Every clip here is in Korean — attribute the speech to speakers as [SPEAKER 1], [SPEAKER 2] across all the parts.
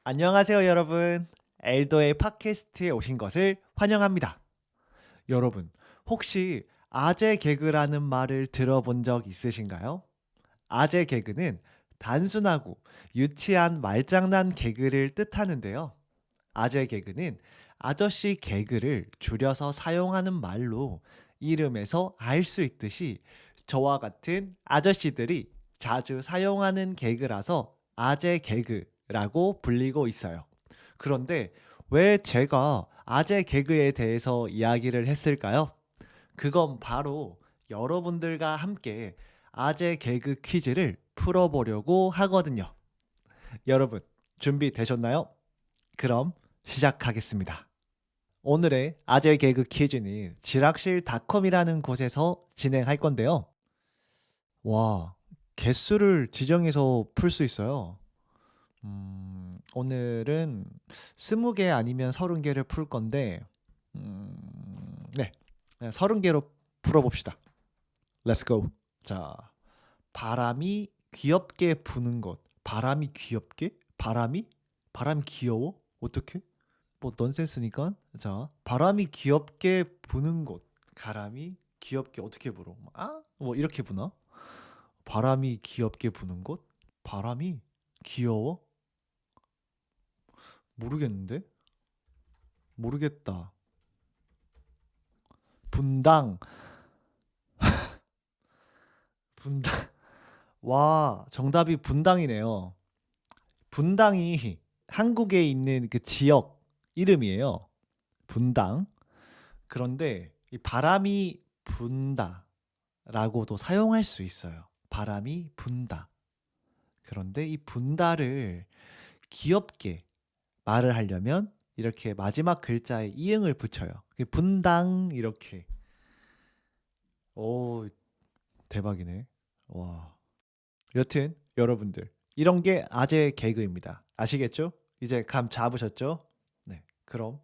[SPEAKER 1] 안녕하세요, 여러분. 엘도의 팟캐스트에 오신 것을 환영합니다. 여러분, 혹시 아재 개그라는 말을 들어본 적 있으신가요? 아재 개그는 단순하고 유치한 말장난 개그를 뜻하는데요. 아재 개그는 아저씨 개그를 줄여서 사용하는 말로 이름에서 알 수 있듯이 저와 같은 아저씨들이 자주 사용하는 개그라서 아재 개그라고 불리고 있어요. 그런데 왜 제가 아재 개그에 대해서 이야기를 했을까요? 그건 바로 여러분들과 함께 아재 개그 퀴즈를 풀어보려고 하거든요. 여러분, 준비되셨나요? 그럼 시작하겠습니다. 오늘의 아재 개그 퀴즈는 지락실닷컴이라는 곳에서 진행할 건데요. 와, 개수를 지정해서 풀 수 있어요. 오늘은 20개 아니면 30개를 풀 건데, 네, 30개로 풀어봅시다. Let's go. 자, 바람이 귀엽게 부는 것. 바람이 귀엽게? 바람이 귀여워? 어떻게? 뭐 넌센스니까. 자, 바람이 귀엽게 부는 곳. 바람이 귀엽게 어떻게 불어? 아? 뭐 이렇게 부나? 바람이 귀엽게 부는 곳? 바람이 귀여워? 모르겠는데? 모르겠다. 분당. 분당. 와, 정답이 분당이네요. 분당이 한국에 있는 그 지역 이름이에요. 분당. 그런데 이 바람이 분다라고도 사용할 수 있어요. 바람이 분다. 그런데 이 분다를 귀엽게 말을 하려면 이렇게 마지막 글자에 이응을 붙여요. 분당 이렇게. 오, 대박이네. 와. 여튼 여러분들 이런 게 아재 개그입니다. 아시겠죠? 이제 감 잡으셨죠? 네. 그럼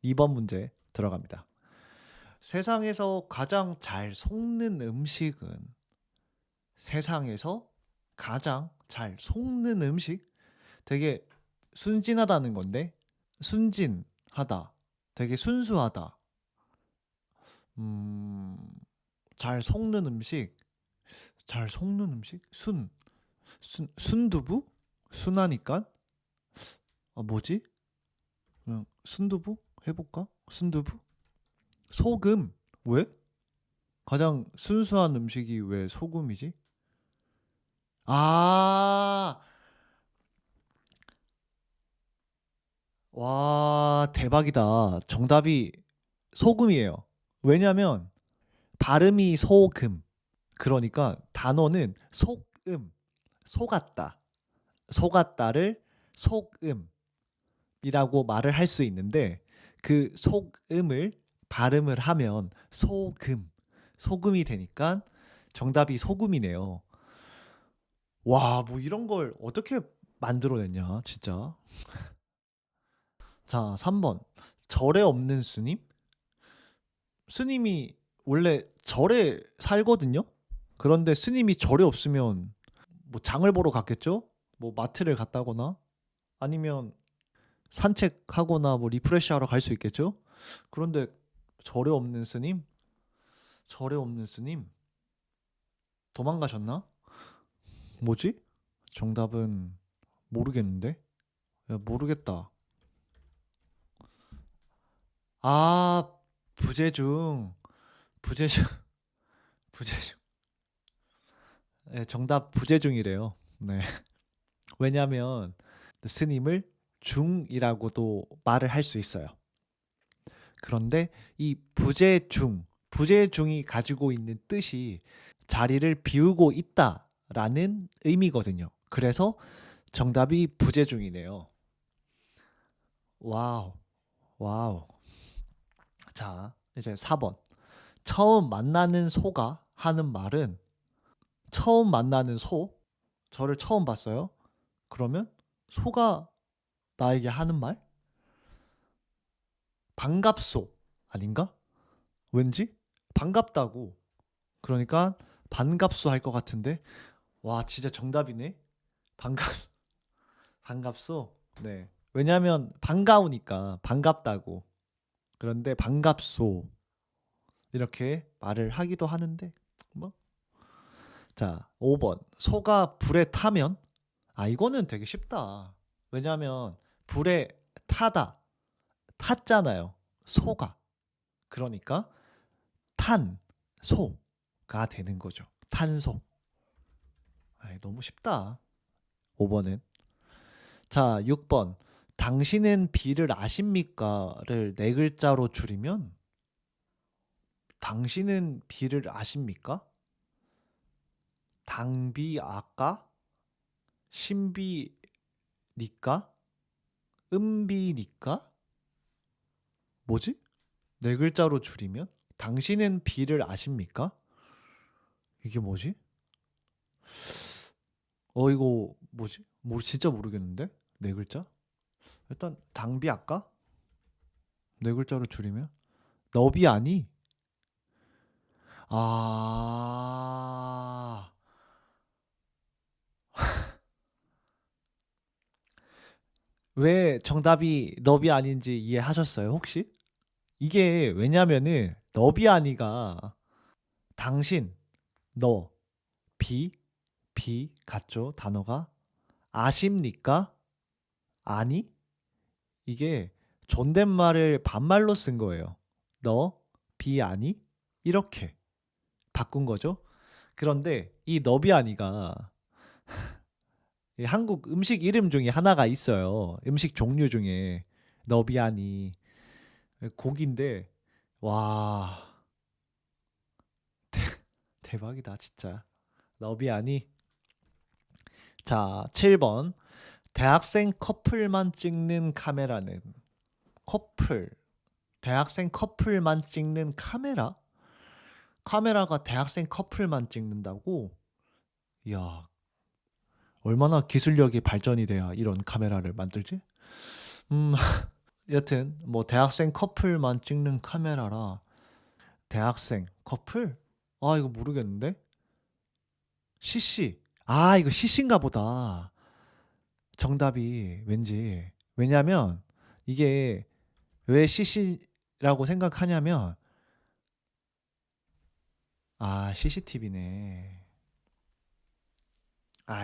[SPEAKER 1] 2번 문제 들어갑니다. 세상에서 가장 잘 속는 음식은 세상에서 가장 잘 속는 음식? 되게 순진하다는 건데 순진하다. 되게 순수하다. 음, 잘 속는 음식. 잘 속는 음식? 순두부? 순하니까? 아, 뭐지? 그냥 순두부 해볼까? 순두부? 소금? 왜? 가장 순수한 음식이 왜 소금이지? 아, 와, 대박이다. 정답이 소금이에요. 왜냐면 발음이 소금. 그러니까 단어는 속음, 속았다. 속았다를 속음이라고 말을 할 수 있는데 그 속음을 발음을 하면 소금이 되니까 정답이 소금이네요. 와, 뭐 이런 걸 어떻게 만들어냈냐, 진짜. 자, 3번. 절에 없는 스님? 스님이 원래 절에 살거든요? 그런데 스님이 절에 없으면 뭐 장을 보러 갔겠죠? 뭐 마트를 갔다거나 아니면 산책하거나 뭐 리프레시하러 갈 수 있겠죠? 그런데 절에 없는 스님? 절에 없는 스님? 도망가셨나? 뭐지? 정답은 모르겠는데? 야, 모르겠다. 아, 부재중. 부재중. 부재중. 네, 정답 부재중이래요. 네. 왜냐면 스님을 중이라고도 말을 할 수 있어요. 그런데 이 부재중이 가지고 있는 뜻이 자리를 비우고 있다라는 의미거든요. 그래서 정답이 부재중이네요. 와우, 와우. 자, 이제 4번. 처음 만나는 소가 하는 말은 처음 만나는 소? 저를 처음 봤어요? 그러면 소가 나에게 하는 말? 반갑소 아닌가? 왠지 반갑다고. 그러니까 반갑소 할 것 같은데 와 진짜 정답이네. 반갑 반갑소. 네. 왜냐면 반가우니까 반갑다고. 그런데 반갑소 이렇게 말을 하기도 하는데 뭐. 자, 5번. 소가 불에 타면 이거는 되게 쉽다. 왜냐면 불에 타다. 탔잖아요. 소가. 그러니까 탄 소가 되는 거죠. 탄소. 너무 쉽다. 5번은. 자, 6번. 당신은 비를 아십니까?를 네 글자로 줄이면 당신은 비를 아십니까? 당비 아까? 신비니까? 음비니까? 뭐지? 네 글자로 줄이면 당신은 비를 아십니까? 이게 뭐지? 이거 뭐지? 진짜 모르겠는데? 네 글자? 일단 당비 아까? 네 글자로 줄이면 너비 아니? 아. 왜 정답이 너비 아닌지 이해하셨어요, 혹시? 이게 왜냐면은 너비 아니가 당신, 너, 비, 비 같죠? 단어가 아십니까? 아니? 이게 존댓말을 반말로 쓴 거예요. 너, 비 아니? 이렇게 바꾼 거죠. 그런데 이 너비 아니가 이 한국 음식 이름 중에 하나가 있어요. 음식 종류 중에 너비아니 고기인데 와 대박이다 진짜. 너비아니. 자, 7번. 대학생 커플만 찍는 카메라는 커플. 대학생 커플만 찍는 카메라? 카메라가 대학생 커플만 찍는다고? 이야, 얼마나 기술력이 발전이 돼야 이런 카메라를 만들지? 음, 여튼 뭐 대학생 커플만 찍는 카메라라. 대학생 커플? 이거 모르겠는데. CC. 이거 CC인가 보다. 정답이 왠지. 왜냐면 이게 왜 CC라고 생각하냐면 CCTV네.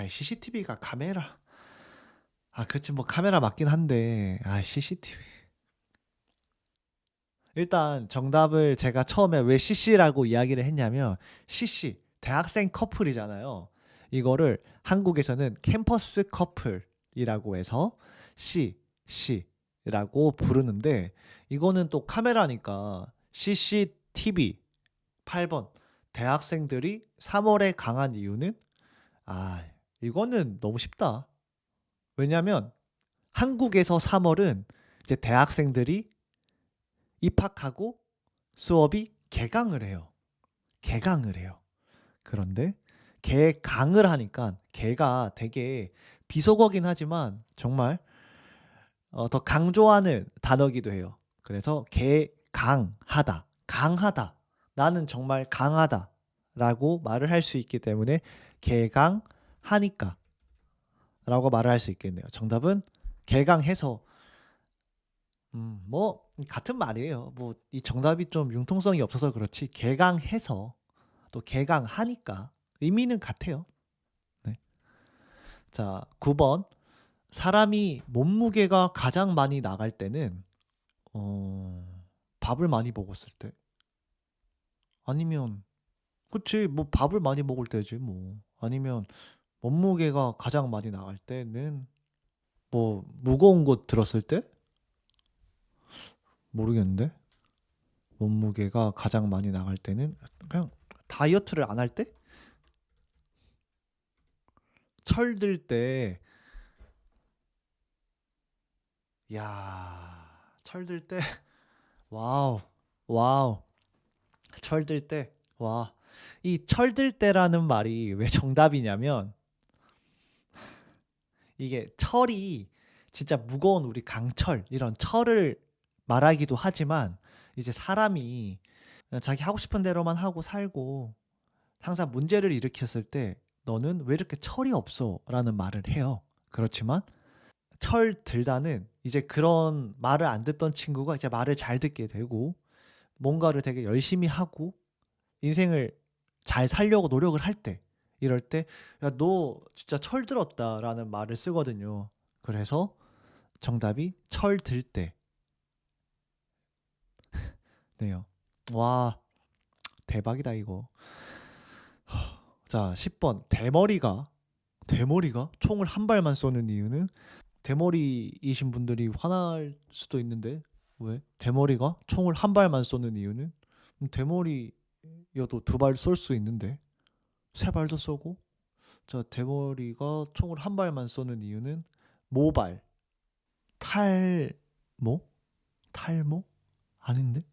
[SPEAKER 1] CCTV가 카메라. 그렇지 뭐 카메라 맞긴 한데. CCTV. 일단 정답을 제가 처음에 왜 CC라고 이야기를 했냐면 CC 대학생 커플이잖아요. 이거를 한국에서는 캠퍼스 커플이라고 해서 CC라고 부르는데 이거는 또 카메라니까 CCTV. 8번. 대학생들이 3월에 강한 이유는 아 이거는 너무 쉽다. 왜냐면 한국에서 3월은 이제 대학생들이 입학하고 수업이 개강을 해요. 개강을 해요. 그런데 개강을 하니까 개가 되게 비속어긴 하지만 정말 더 강조하는 단어기도 해요. 그래서 개강하다, 강하다. 나는 정말 강하다라고 말을 할 수 있기 때문에 개강하니까 라고 말을 할 수 있겠네요. 정답은 개강해서 뭐 같은 말이에요. 뭐 이 정답이 좀 융통성이 없어서 그렇지 개강해서 또 개강하니까 의미는 같아요. 네. 자, 9번. 사람이 몸무게가 가장 많이 나갈 때는 밥을 많이 먹었을 때 아니면 그치 뭐 밥을 많이 먹을 때지 뭐 아니면 몸무게가 가장 많이 나갈 때는 뭐 무거운 거 들었을 때 모르겠는데 몸무게가 가장 많이 나갈 때는 그냥 다이어트를 안 할 때? 철들 때. 야, 철들 때. 와우. 와우. 철들 때. 와. 이 철들 때라는 말이 왜 정답이냐면 이게 철이 진짜 무거운 우리 강철 이런 철을 말하기도 하지만 이제 사람이 자기 하고 싶은 대로만 하고 살고 항상 문제를 일으켰을 때 너는 왜 이렇게 철이 없어? 라는 말을 해요. 그렇지만 철 들다는 이제 그런 말을 안 듣던 친구가 이제 말을 잘 듣게 되고 뭔가를 되게 열심히 하고 인생을 잘 살려고 노력을 할 때 이럴 때 "야 너 진짜 철 들었다."라는 말을 쓰거든요. 그래서 정답이 철 들 때 네요. 와 대박이다 이거. 자 10번 대머리가 총을 한 발만 쏘는 이유는 대머리이신 분들이 화날 수도 있는데 왜? 대머리가 총을 한 발만 쏘는 이유는 대머리여도 두 발 쏠 수 있는데 세 발도 쏘고 자 대머리가 총을 한 발만 쏘는 이유는 모발 탈모? 탈모? 아닌데?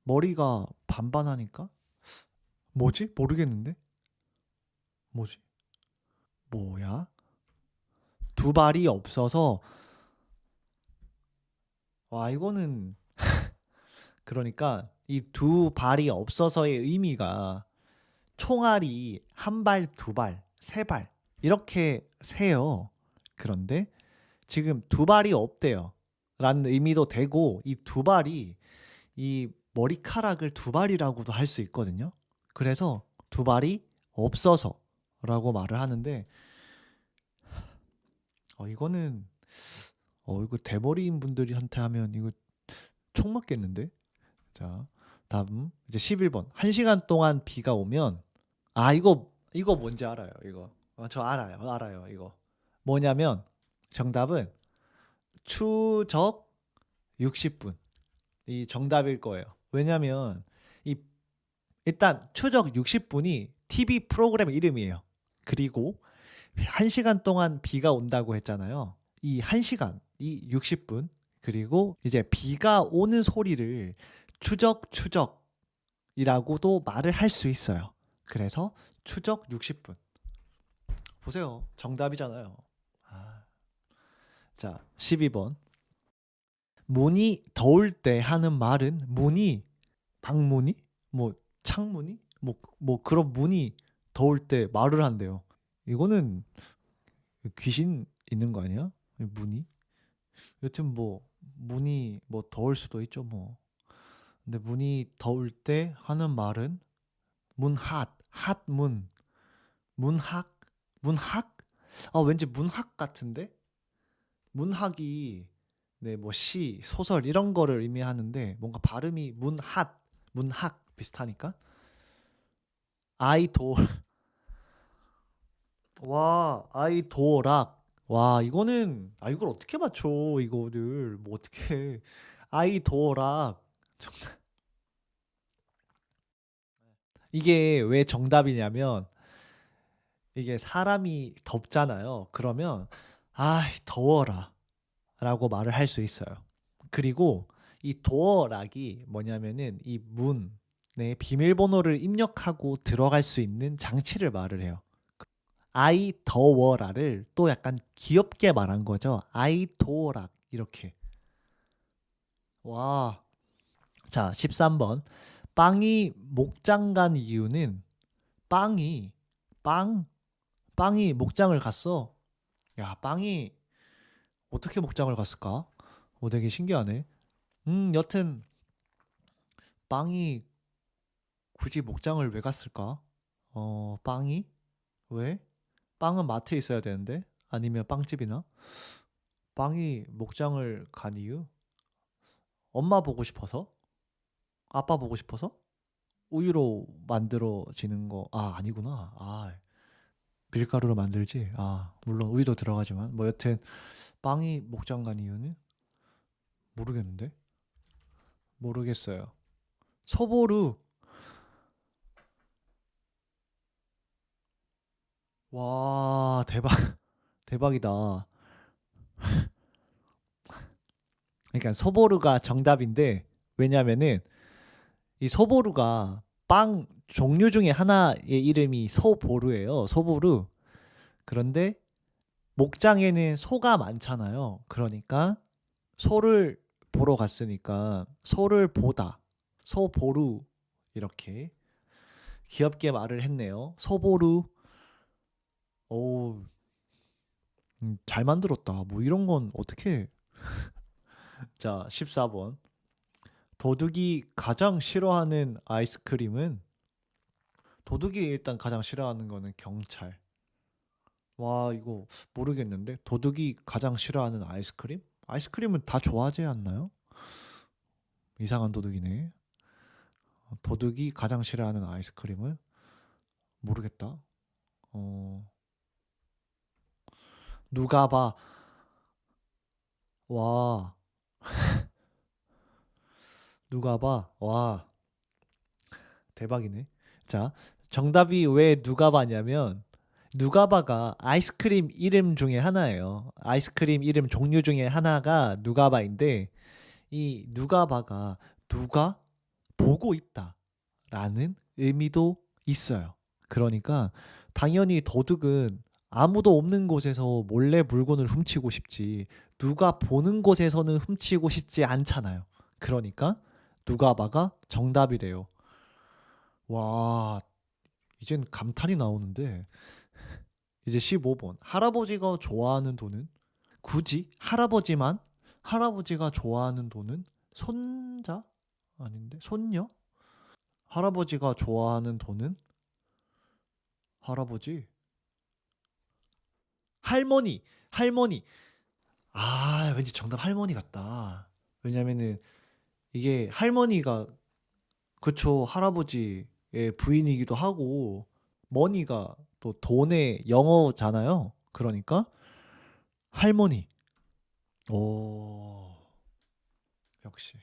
[SPEAKER 1] 머리가 반반하니까? 뭐지? 모르겠는데? 뭐지? 뭐야? 두 발이 없어서 와 이거는 그러니까 이 두 발이 없어서의 의미가 총알이 한 발, 두 발, 세 발 이렇게 세요. 그런데 지금 두 발이 없대요. 라는 의미도 되고 이 두 발이 이 머리카락을 두 발이라고도 할 수 있거든요. 그래서 두 발이 없어서라고 말을 하는데 이거는 이거 대머리인 분들한테 하면 이거 총 맞겠는데? 자, 다음 이제 11번. 1시간 동안 비가 오면 이거 뭔지 알아요. 이거. 저 알아요. 이거. 뭐냐면 정답은 추적 60분. 이 정답일 거예요. 왜냐면 이 일단 추적 60분이 TV 프로그램 이름이에요. 그리고 1시간 동안 비가 온다고 했잖아요. 이 1시간, 이 60분 그리고 이제 비가 오는 소리를 추적이라고도 말을 할 수 있어요. 그래서 추적 60분. 보세요. 정답이잖아요. 아. 자, 12번. 문이 더울 때 하는 말은 문이 방문이 뭐 창문이 뭐 그런 문이 더울 때 말을 한대요. 이거는 귀신 있는 거 아니야? 문이? 여튼 뭐 문이 뭐 더울 수도 있죠 뭐. 근데 문이 더울 때 하는 말은 핫문, 문학, 문학? 왠지 문학 같은데? 문학이 네, 뭐 시, 소설 이런 거를 의미하는데 뭔가 발음이 문학 비슷하니까 아이돌 와 아이도락 와 이거는 이걸 어떻게 맞춰 이거를 뭐 어떻게 해. 아이도락 이게 왜 정답이냐면 이게 사람이 덥잖아요. 그러면 더워라 라고 말을 할 수 있어요. 그리고 이 도어락이 뭐냐면은 이 문에 비밀번호를 입력하고 들어갈 수 있는 장치를 말을 해요. 아이 더워라를 또 약간 귀엽게 말한 거죠. 아이 도어락 이렇게. 와. 자, 13번. 빵이 목장 간 이유는 빵이 빵 빵이 목장을 갔어. 야, 빵이 어떻게 목장을 갔을까? 되게 신기하네. 여튼 빵이 굳이 목장을 왜 갔을까? 빵이? 왜? 빵은 마트에 있어야 되는데? 아니면 빵집이나? 빵이 목장을 간 이유? 엄마 보고 싶어서? 아빠 보고 싶어서? 우유로 만들어지는 거, 아니구나. 밀가루로 만들지. 물론 우유도 들어가지만. 뭐 여튼, 빵이 목장 간 이유는? 모르겠는데? 모르겠어요. 소보루. 와, 대박, 대박이다. 그러니까 소보루가 정답인데, 왜냐면은, 이 소보루가 빵 종류 중에 하나의 이름이 소보루예요. 소보루. 그런데 목장에는 소가 많잖아요. 그러니까 소를 보러 갔으니까 소를 보다. 소보루 이렇게 귀엽게 말을 했네요. 소보루. 오, 잘 만들었다. 뭐 이런 건 어떻게. 자, 14번. 도둑이 가장 싫어하는 아이스크림은 도둑이 일단 가장 싫어하는 거는 경찰. 와, 이거 모르겠는데. 도둑이 가장 싫어하는 아이스크림? 아이스크림은 다 좋아하지 않나요? 이상한 도둑이네. 도둑이 가장 싫어하는 아이스크림은 모르겠다. 어, 누가 봐. 와, 누가 봐. 와, 대박이네. 자, 정답이 왜 누가 봐냐면 누가바가 아이스크림 이름 중에 하나예요. 아이스크림 이름 종류 중에 하나가 누가바인데 이 누가바가 누가 보고 있다라는 의미도 있어요. 그러니까 당연히 도둑은 아무도 없는 곳에서 몰래 물건을 훔치고 싶지 누가 보는 곳에서는 훔치고 싶지 않잖아요. 그러니까 누가바가 정답이래요. 와, 이젠 감탄이 나오는데 이제 15번. 할아버지가 좋아하는 돈은 굳이 할아버지가 좋아하는 돈은 손자? 아닌데 손녀? 할아버지가 좋아하는 돈은 할아버지? 할머니. 아, 왠지 정답 할머니 같다. 왜냐면은 이게 할머니가 그쵸 할아버지의 부인이기도 하고 머니가 또 돈의 영어잖아요. 그러니까 할머니. 오, 역시.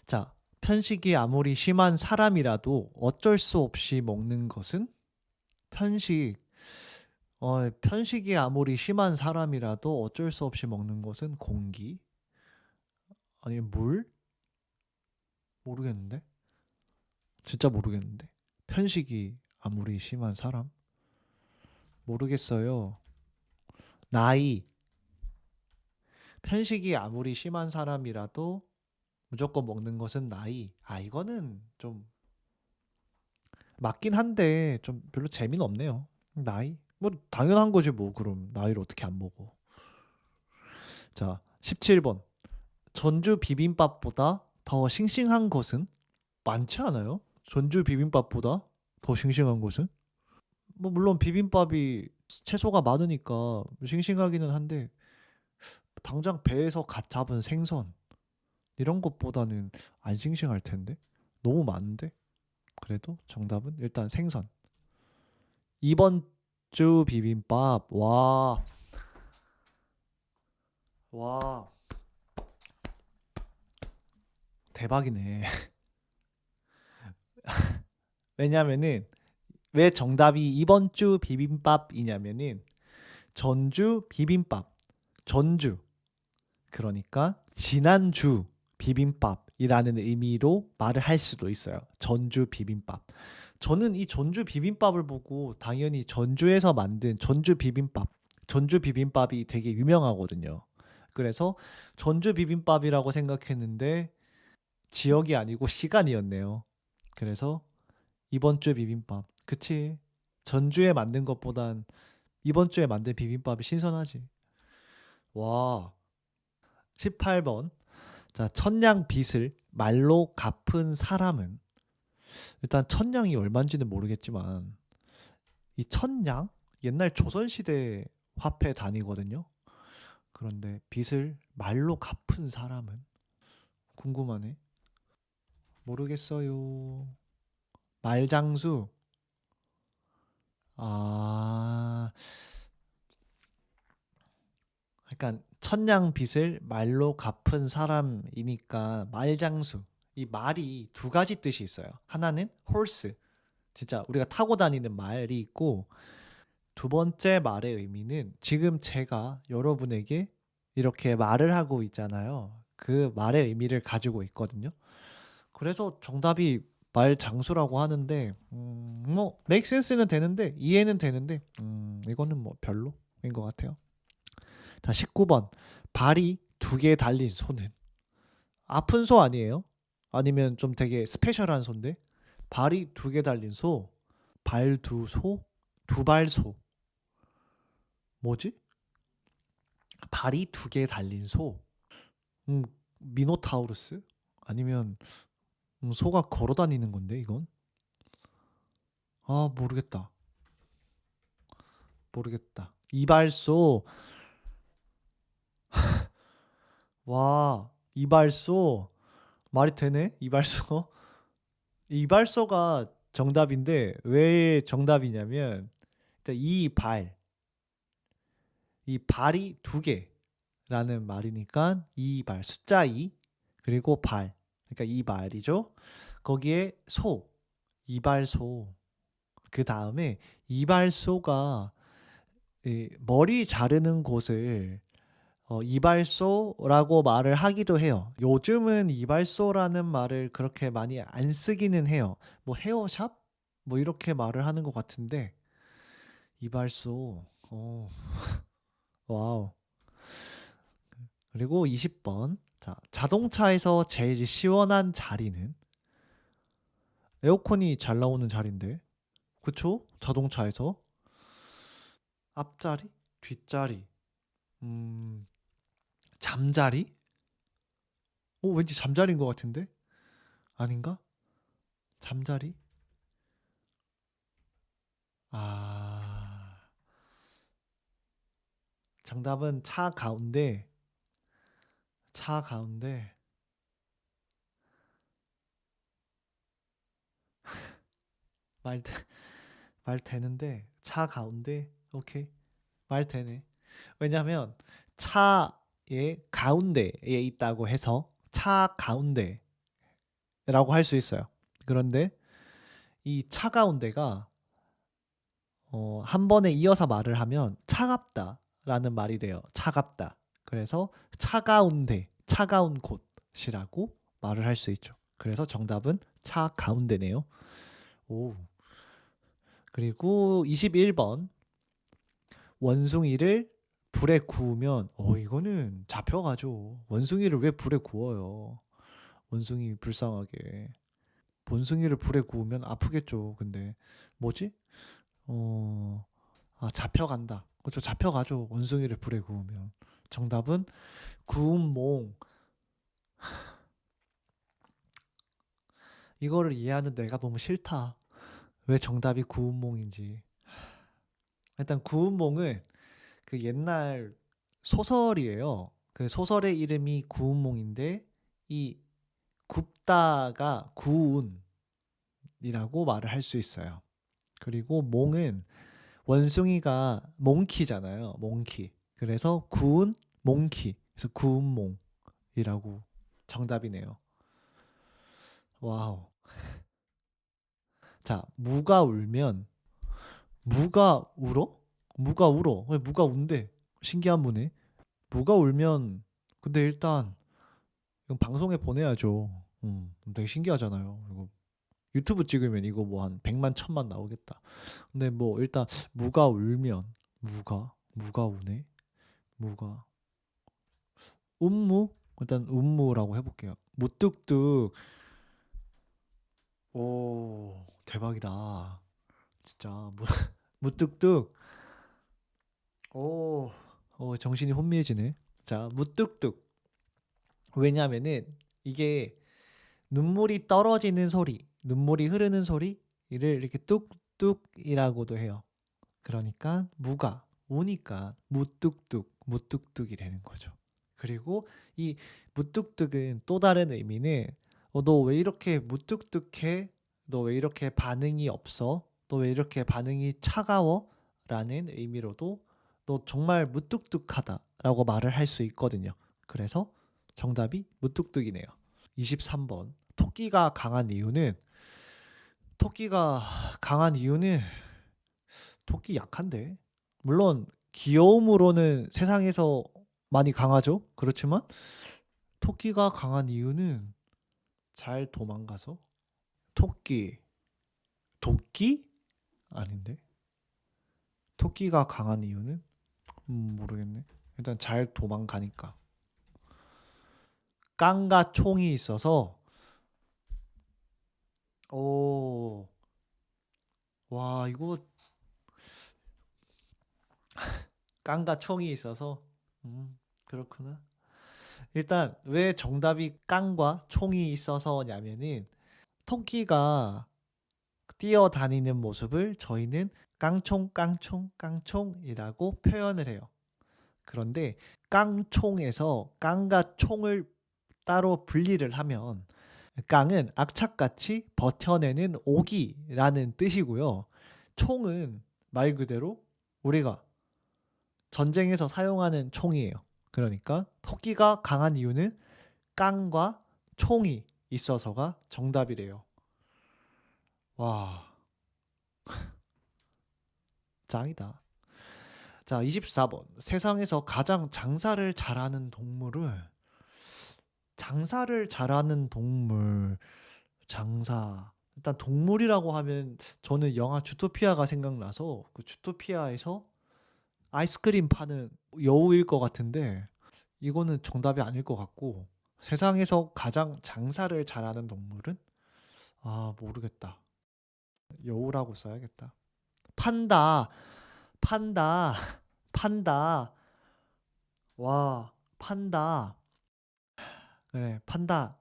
[SPEAKER 1] 자, 편식이 아무리 심한 사람이라도 어쩔 수 없이 먹는 것은 편식. 편식이 아무리 심한 사람이라도 어쩔 수 없이 먹는 것은 공기? 아니면 물? 모르겠는데? 진짜 모르겠는데. 편식이 아무리 심한 사람? 모르겠어요. 나이. 편식이 아무리 심한 사람이라도 무조건 먹는 것은 나이. 아, 이거는 좀 맞긴 한데 좀 별로 재미는 없네요. 나이? 뭐 당연한 거지 뭐 그럼 나이를 어떻게 안 먹어. 자, 17번. 전주 비빔밥보다 더 싱싱한 것은 많지 않아요? 전주 비빔밥보다 더 싱싱한 것은? 뭐 물론 비빔밥이 채소가 많으니까 싱싱하기는 한데 당장 배에서 갓 잡은 생선 이런 것보다는 안 싱싱할 텐데 너무 많은데 그래도 정답은 일단 생선. 2번 주 비빔밥. 와, 와, 대박이네. 왜냐면은 왜 정답이 이번 주 비빔밥이냐면은 전주 비빔밥. 전주. 그러니까 지난주 비빔밥이라는 의미로 말을 할 수도 있어요. 전주 비빔밥. 저는 이 전주 비빔밥을 보고 당연히 전주에서 만든 전주 비빔밥. 전주 비빔밥이 되게 유명하거든요. 그래서 전주 비빔밥이라고 생각했는데 지역이 아니고 시간이었네요. 그래서 이번 주 비빔밥. 그치. 전주에 만든 것보단 이번 주에 만든 비빔밥이 신선하지. 와. 18번. 자, 천냥 빚을 말로 갚은 사람은 일단 천냥이 얼마인지는 모르겠지만 이 천냥 옛날 조선시대 화폐 단위거든요. 그런데 빚을 말로 갚은 사람은 궁금하네. 모르겠어요. 말장수. 아, 그러니까 천냥 빚을 말로 갚은 사람이니까 말장수. 이 말이 두 가지 뜻이 있어요. 하나는 horse, 진짜 우리가 타고 다니는 말이 있고 두 번째 말의 의미는 지금 제가 여러분에게 이렇게 말을 하고 있잖아요. 그 말의 의미를 가지고 있거든요. 그래서 정답이 말장수라고 하는데 뭐 make sense는 되는데 이해는 되는데 이거는 뭐 별로인 것 같아요. 자, 19번. 발이 두 개 달린 소는 아픈 소 아니에요? 아니면 좀 되게 스페셜한 소인데 발이 두 개 달린 소, 발두소, 두발소. 뭐지? 발이 두 개 달린 소. 음, 미노타우루스? 아니면 소가 걸어 다니는 건데 이건? 아, 모르겠다. 모르겠다. 이발소. 와, 이발소. 말이 되네? 이발소. 이발소가 정답인데 왜 정답이냐면 일단 이 발이 두 개라는 말이니까 이발 숫자 2 그리고 발 그러니까 이발이죠. 거기에 소 이발소 그 다음에 이발소가 이 머리 자르는 곳을 이발소라고 말을 하기도 해요. 요즘은 이발소라는 말을 그렇게 많이 안 쓰기는 해요. 뭐 헤어샵? 뭐 이렇게 말을 하는 것 같은데 이발소. 와우. 그리고 20번. 자, 자동차에서 제일 시원한 자리는 에어컨이 잘 나오는 자리인데. 그쵸? 자동차에서 앞자리? 뒷자리? 음, 잠자리? 왠지 잠자리인 것 같은데? 아닌가? 잠자리? 아, 정답은 차 가운데, 차 가운데, 말, 말 되는데, 차 가운데, 오케이. 말 되네. 왜냐면, 차의 가운데에 있다고 해서, 차 가운데라고 할 수 있어요. 그런데, 이 차 가운데가, 한 번에 이어서 말을 하면, 차갑다라는 말이 돼요. 차갑다. 그래서, 차가운데, 차가운 곳이라고 말을 할 수 있죠. 그래서 정답은 차 가운데네요. 오. 그리고 21번 원숭이를 불에 구우면 이거는 잡혀가죠. 원숭이를 왜 불에 구워요? 원숭이 불쌍하게. 원숭이를 불에 구우면 아프겠죠. 근데 뭐지? 어, 잡혀간다. 그렇죠. 잡혀가죠. 원숭이를 불에 구우면. 정답은 구운 몽. 이거를 이해하는 내가 너무 싫다. 왜 정답이 구운 몽인지. 일단 구운 몽은 그 옛날 소설이에요. 그 소설의 이름이 구운몽인데 이 굽다가 구운이라고 말을 할 수 있어요. 그리고 몽은 원숭이가 몽키잖아요. 몽키. 그래서 구운 몽키. 그래서 구운몽이라고 정답이네요. 와우. 자, 무가 울어? 무가 울어. 왜 무가 운대? 신기한 분네 무가 울면 근데 일단 이건 방송에 보내야죠. 되게 신기하잖아요. 이거 유튜브 찍으면 이거 뭐 한 100만 1000만 나오겠다. 근데 뭐 일단 무가 울면 무가 우네. 무가 음무 일단 음무라고 해볼게요. 무뚝뚝. 오 대박이다. 진짜 무뚝뚝. 오, 정신이 혼미해지네. 자 무뚝뚝. 왜냐면은 이게 눈물이 떨어지는 소리, 눈물이 흐르는 소리를 이렇게 뚝뚝이라고도 해요. 그러니까 무가 우니까 무뚝뚝, 무뚝뚝이 되는 거죠. 그리고 이 무뚝뚝은 또 다른 의미는 너 왜 이렇게 무뚝뚝해? 너 왜 이렇게 반응이 없어? 너 왜 이렇게 반응이 차가워? 라는 의미로도 너 정말 무뚝뚝하다라고 말을 할 수 있거든요. 그래서 정답이 무뚝뚝이네요. 23번. 토끼가 강한 이유는 토끼 약한데. 물론 귀여움으로는 세상에서 많이 강하죠. 그렇지만 토끼가 강한 이유는 잘 도망가서 토끼 도끼? 아닌데. 토끼가 강한 이유는 모르겠네. 일단 잘 도망가니까. 깡과 총이 있어서 오. 와, 이거 깡과 총이 있어서 음. 그렇구나. 일단 왜 정답이 깡과 총이 있어서냐면은 토끼가 뛰어다니는 모습을 저희는 깡총, 깡총, 깡총이라고 표현을 해요. 그런데 깡총에서 깡과 총을 따로 분리를 하면 깡은 악착같이 버텨내는 오기라는 뜻이고요. 총은 말 그대로 우리가 전쟁에서 사용하는 총이에요. 그러니까 토끼가 강한 이유는 깡과 총이 있어서가 정답이래요. 와, 짱이다. 자, 24번. 세상에서 가장 장사를 잘하는 동물, 장사. 일단 동물이라고 하면 저는 영화 주토피아가 생각나서 그 주토피아에서 아이스크림 파는 여우일 것 같은데 이거는 정답이 아닐 것 같고 세상에서 가장 장사를 잘하는 동물은 모르겠다. 여우라고 써야겠다. 판다, 판다, 판다. 와, 판다. 그래, 판다.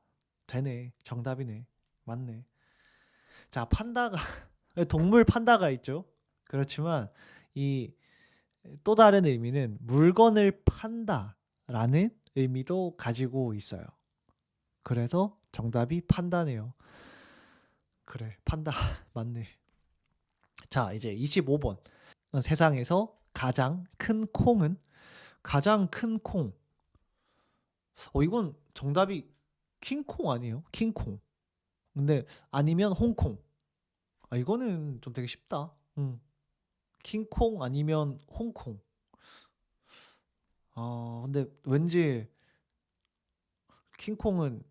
[SPEAKER 1] 되네. 정답이네. 맞네. 자, 판다가 동물 판다가 있죠. 그렇지만 이 또 다른 의미는 물건을 판다라는 의미도 가지고 있어요. 그래서 정답이 판다네요. 그래, 판다 맞네. 자, 이제 25번. 세상에서 가장 큰 콩. 이건 정답이 킹콩 아니에요? 킹콩. 근데 아니면 홍콩. 이거는 좀 되게 쉽다. 킹콩 아니면 홍콩. 근데 왠지 킹콩은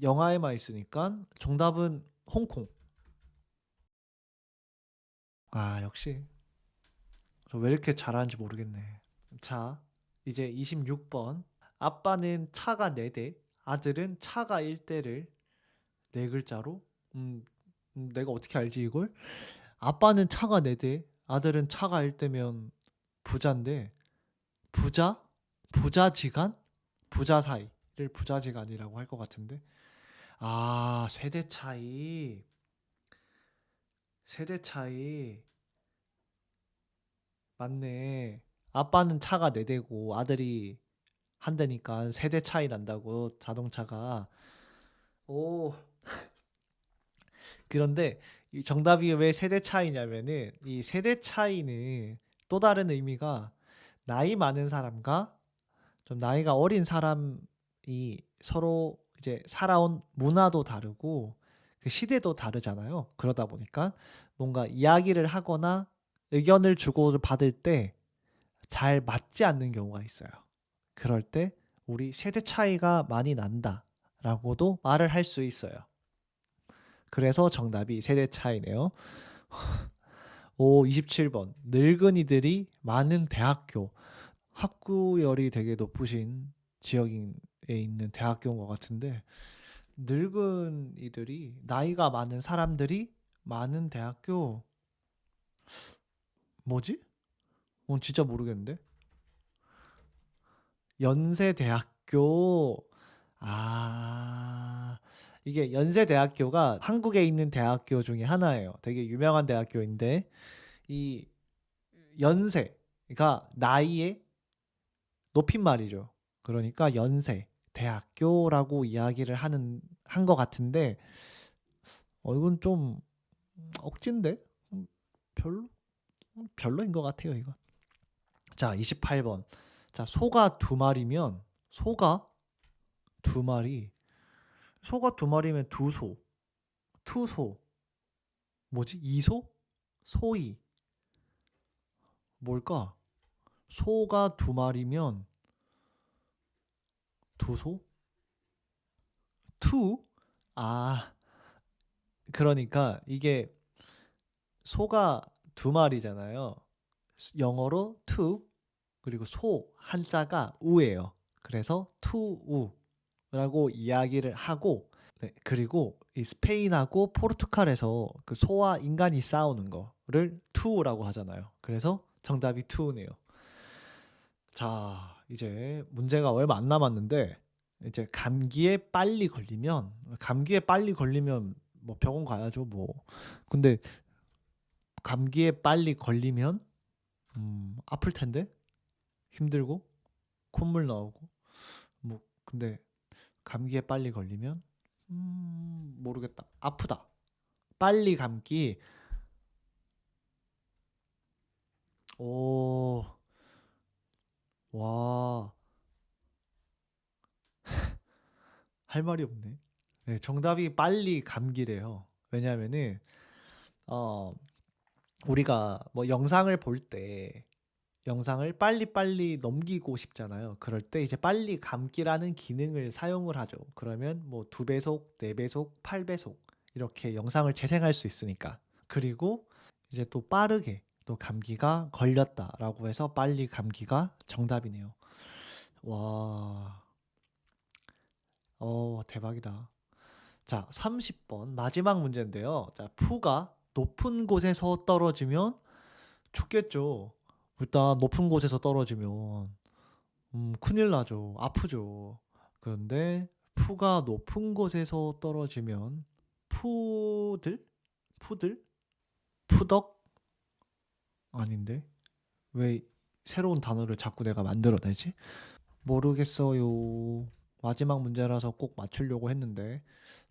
[SPEAKER 1] 영화에만 있으니까 정답은 홍콩. 역시. 저 왜 이렇게 잘하는지 모르겠네. 자, 이제 26번. 아빠는 차가 4대, 아들은 차가 1대를 네 글자로? 내가 어떻게 알지 이걸? 아빠는 차가 4대, 아들은 차가 1대면 부자인데 부자? 부자지간? 부자 사이를 부자지간이라고 할 것 같은데. 세대 차이. 세대 차이. 맞네. 아빠는 차가 4대고 아들이 한 대니까 세대 차이 난다고 자동차가. 오. 그런데 이 정답이 왜 세대 차이냐면은 이 세대 차이는 또 다른 의미가 나이 많은 사람과 좀 나이가 어린 사람이 서로 이제 살아온 문화도 다르고 그 시대도 다르잖아요. 그러다 보니까 뭔가 이야기를 하거나 의견을 주고받을 때 잘 맞지 않는 경우가 있어요. 그럴 때 우리 세대 차이가 많이 난다라고도 말을 할 수 있어요. 그래서 정답이 세대 차이네요. 27번. 늙은이들이 많은 대학교. 학구열이 되게 높으신 지역에 있는 대학교인 것 같은데 늙은이들이 나이가 많은 사람들이 많은 대학교 뭐지? 진짜 모르겠는데. 연세대학교. 아 이게 연세대학교가 한국에 있는 대학교 중에 하나예요. 되게 유명한 대학교인데 이 연세가 나이의 높임말이죠. 그러니까 연세 대학교라고 이야기를 한 것 같은데 이건 좀 억진데 별로 별로인 것 같아요 이건. 자, 28번. 자, 두 마리 소가 두 마리면 두소 투소 뭐지 이소 소이 뭘까? 소가 두 마리면 두소 투 아 그러니까 이게 소가 두 마리잖아요. 영어로 two 그리고 소 한자가 우예요. 그래서 투우라고 이야기를 하고 네, 그리고 이 스페인하고 포르투갈에서 그 소와 인간이 싸우는 거를 투우라고 하잖아요. 그래서 정답이 투우네요. 자, 이제 문제가 얼마 안 남았는데 이제 감기에 빨리 걸리면 뭐 병원 가야죠, 뭐. 근데 감기에 빨리 걸리면 아플 텐데 힘들고 콧물 나오고 뭐 근데 감기에 빨리 걸리면 모르겠다. 아프다. 빨리 감기. 오, 와, 할 말이 없네. 네, 정답이 빨리 감기래요. 왜냐면은 어 우리가 뭐 영상을 볼 때 영상을 빨리빨리 넘기고 싶잖아요. 그럴 때 이제 빨리 감기라는 기능을 사용을 하죠. 그러면 뭐 2배속, 4배속, 8배속 이렇게 영상을 재생할 수 있으니까. 그리고 이제 또 빠르게 또 감기가 걸렸다라고 해서 빨리 감기가 정답이네요. 와, 대박이다. 자, 30번 마지막 문제인데요. 자, 푸가 높은 곳에서 떨어지면 죽겠죠. 일단 높은 곳에서 떨어지면 큰일 나죠. 아프죠. 그런데 푸가 높은 곳에서 떨어지면 푸들? 푸들? 푸덕? 아닌데? 왜 새로운 단어를 자꾸 내가 만들어내지? 모르겠어요. 마지막 문제라서 꼭 맞추려고 했는데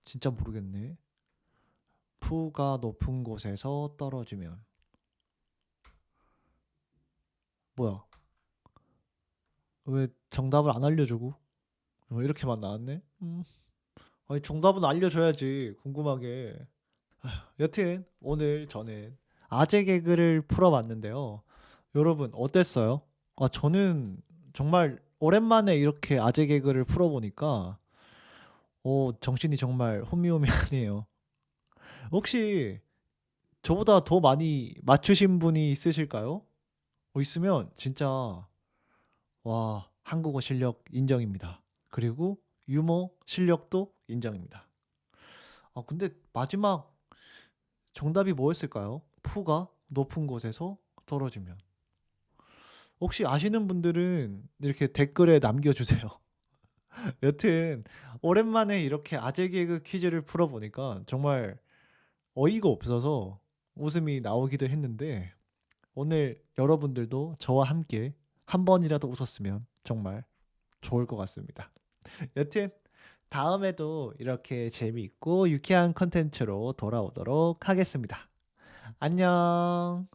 [SPEAKER 1] 진짜 모르겠네. 푸가 높은 곳에서 떨어지면 뭐야? 왜 정답을 안 알려주고 이렇게만 나왔네? 아니 정답은 알려줘야지 궁금하게. 여튼 오늘 저는 아재 개그를 풀어봤는데요. 여러분 어땠어요? 저는 정말 오랜만에 이렇게 아재 개그를 풀어보니까 정신이 정말 혼미혼미하네요. 혹시 저보다 더 많이 맞추신 분이 있으실까요? 있으면 진짜 와 한국어 실력 인정입니다. 그리고 유머 실력도 인정입니다. 근데 마지막 정답이 뭐였을까요? 푸가 높은 곳에서 떨어지면. 혹시 아시는 분들은 이렇게 댓글에 남겨주세요. 여튼 오랜만에 이렇게 아재 개그 퀴즈를 풀어보니까 정말 어이가 없어서 웃음이 나오기도 했는데 오늘 여러분들도 저와 함께 한 번이라도 웃었으면 정말 좋을 것 같습니다. 여튼 다음에도 이렇게 재미있고 유쾌한 컨텐츠로 돌아오도록 하겠습니다. 안녕.